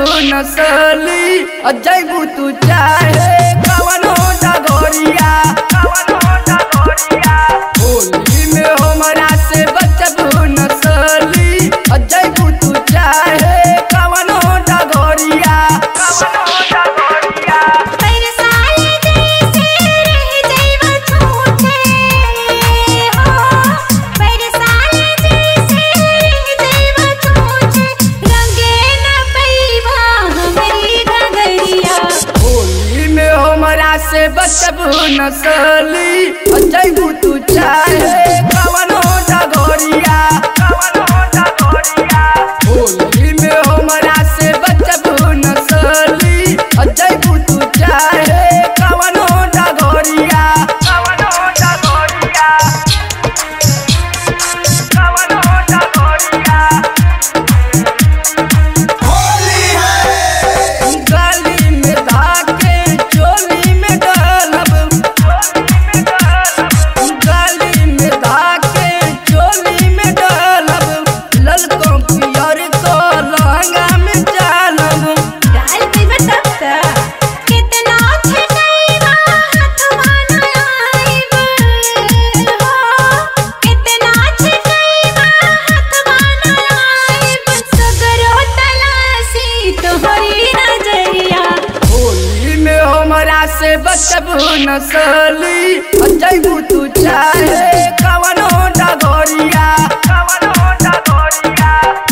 नसली जैबू तू चाहे कवनो डगोरिया होली में हमरा से बचबू नसली जैबू तू चाहे कवनो डगोरिया से बचबू नसली जैबू तू चाहे कवनो डगोरिया होली में हमरा से बचबू नसली जैबू तू चाहे कवनो डगोरिया से बचबू नसली जैबू तू चाहे कवनो डगोरिया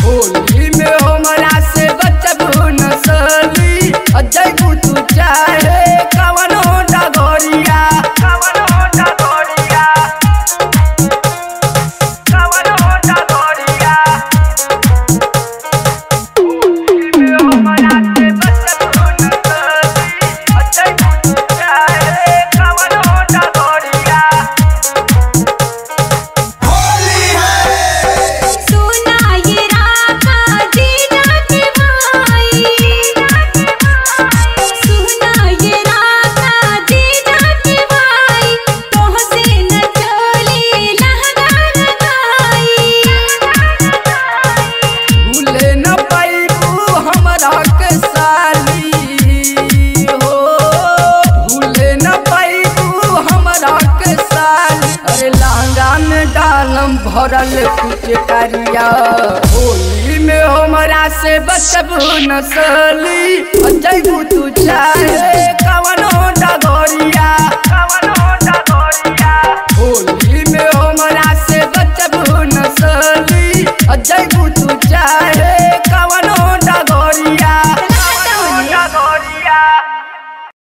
होली में हमरा से बचबू नसली जैबू तू चाहे कवनो डगोरिया भरल पिचकारिया होली में हमरा से बचबू नसली जैबू तू चाहे कवनो डगोरिया होली में हमरा से बचबू नसली जैबू